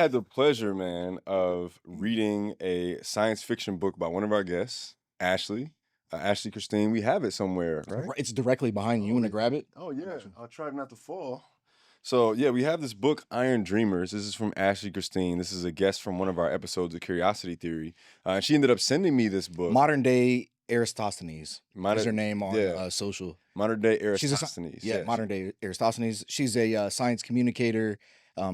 Had the pleasure, man, of reading a science fiction book by one of our guests, Ashley. Ashley Christine. We have it somewhere, right? It's directly behind you. You Oh, want to grab it? oh I yeah. got you. I'll try not to fall. So yeah, we have this book, Iron Dreamers. This is from Ashley Christine. This is a guest from one of our episodes of Curiosity Theory. And she ended up sending me this book. Modern day Aristosthenes is her name on yeah. social. Modern day She's a Aristosthenes. yeah, modern day Aristosthenes. She's a science communicator.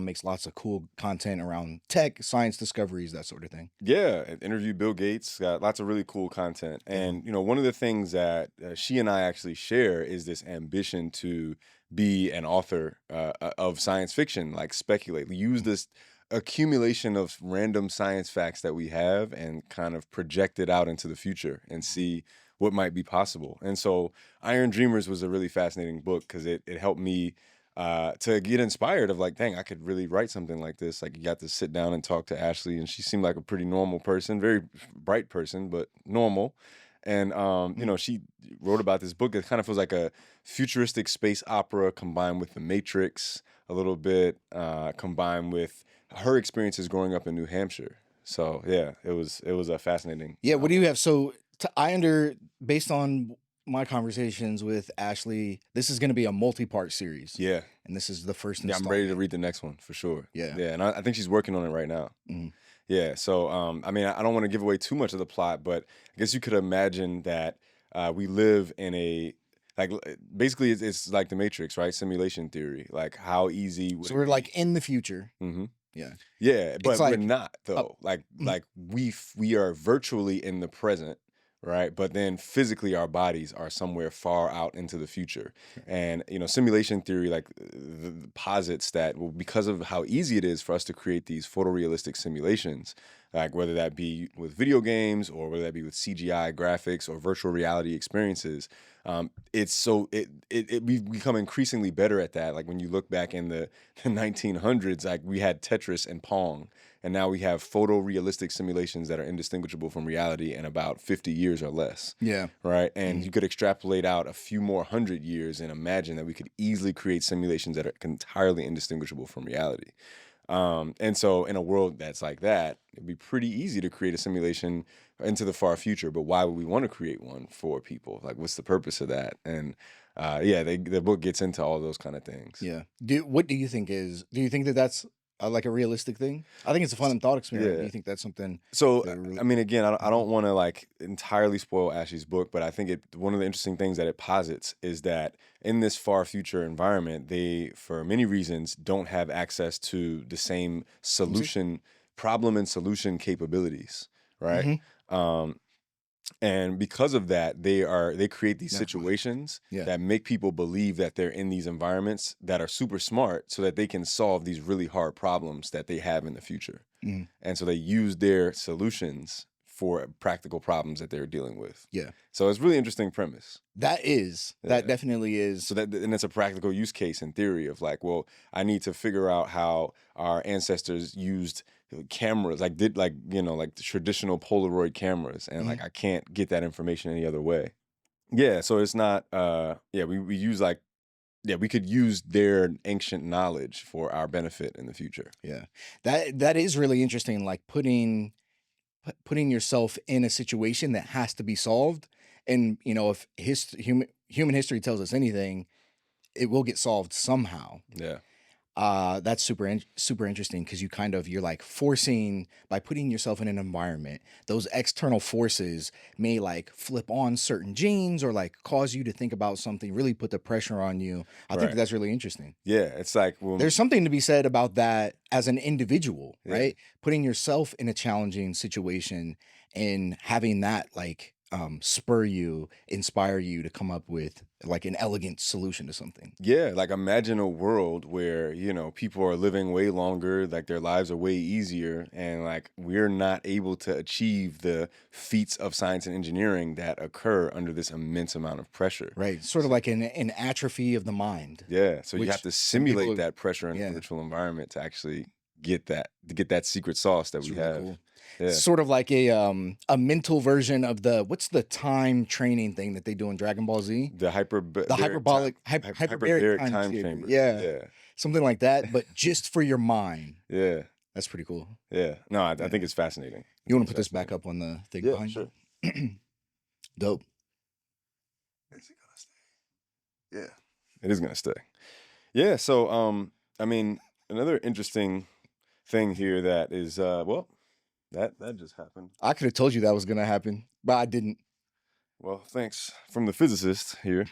Makes lots of cool content around tech, science discoveries, that sort of thing. Yeah, and interviewed Bill Gates, got lots of really cool content. And, one of the things that she and I actually share is this ambition to be an author of science fiction, like speculate, use this accumulation of random science facts that we have and kind of project it out into the future and see what might be possible. And so Iron Dreamers was a really fascinating book because it helped me to get inspired of like, dang, I could really write something like this. Like you got to sit down and talk to Ashley, and she seemed like a pretty normal person, very bright person, but normal. And she wrote about this book. It kind of feels like a futuristic space opera combined with The Matrix a little bit, combined with her experiences growing up in New Hampshire. So yeah, it was a fascinating. Yeah, what do you have? So based on my conversations with Ashley, this is going to be a multi-part series. Yeah. And this is the first Yeah, I'm installment. ready to read the next one for sure. Yeah. Yeah, and I think she's working on it right now. Mhm. Yeah, so I mean, I don't want to give away too much of the plot, but I guess you could imagine that we live in a basically it's like the Matrix, right? Simulation theory. Like how easy would So we're like in the future. Mm-hmm. Yeah. Yeah, but It's we're like- not though. Like we are virtually in the present, right? But then physically our bodies are somewhere far out into the future. And simulation theory posits that, well, because of how easy it is for us to create these photorealistic simulations, like whether that be with video games or whether that be with CGI graphics or virtual reality experiences, we've become increasingly better at that. Like when you look back in the 1900s, like we had Tetris and Pong, and now we have photorealistic simulations that are indistinguishable from reality in about 50 years or less. Yeah. Right. And you could extrapolate out a few more 100 years and imagine that we could easily create simulations that are entirely indistinguishable from reality. And so in a world that's like that, it'd be pretty easy to create a simulation into the far future. But why would we want to create one for people? Like, what's the purpose of that? And the book gets into all those kind of things. Yeah. What do you think do you think that that's like a realistic thing? I think it's a fun thought experiment. Yeah. Do you think that's something? So, I mean, again, I don't want to like entirely spoil Ashley's book, but I think one of the interesting things that it posits is that in this far future environment, they, for many reasons, don't have access to the same problem and solution capabilities, right? And because of that, they create these situations that make people believe that they're in these environments that are super smart so that they can solve these really hard problems that they have in the future. And so they use their solutions for practical problems that they're dealing with. Yeah. So it's a really interesting premise. That definitely is. So and it's a practical use case in theory of like, well, I need to figure out how our ancestors used cameras, like the traditional Polaroid cameras, and like I can't get that information any other way. Yeah, so it's not. We use we could use their ancient knowledge for our benefit in the future. Yeah, that is really interesting. Like putting yourself in a situation that has to be solved, and if human history tells us anything, it will get solved somehow. Yeah. That's super interesting because you're like forcing, by putting yourself in an environment, those external forces may like flip on certain genes or like cause you to think about something, really put the pressure on you. I think that's really interesting. Yeah, it's like there's something to be said about that as an individual, right? Putting yourself in a challenging situation and having that like inspire you to come up with like an elegant solution to something. Yeah, like imagine a world where, people are living way longer, like their lives are way easier, and like we're not able to achieve the feats of science and engineering that occur under this immense amount of pressure. Right. Sort of like an atrophy of the mind. Yeah. So you have to simulate that pressure in a virtual environment to actually get that secret sauce that we have. Cool. Yeah. Sort of like a mental version of what's the time training thing that they do in Dragon Ball Z? The hyperbaric time chamber. Yeah. Something like that, but just for your mind. Yeah. That's pretty cool. Yeah. No, I Yeah. think it's fascinating. I You think want it's to put this back fascinating. up on the thing Yeah, behind sure. you? Dope. Is it gonna stay? Yeah, it is gonna stay. Yeah. So, I mean, another interesting thing here that is, well, that just happened. I could have told you that was gonna happen, but I didn't. Well, thanks from the physicist here.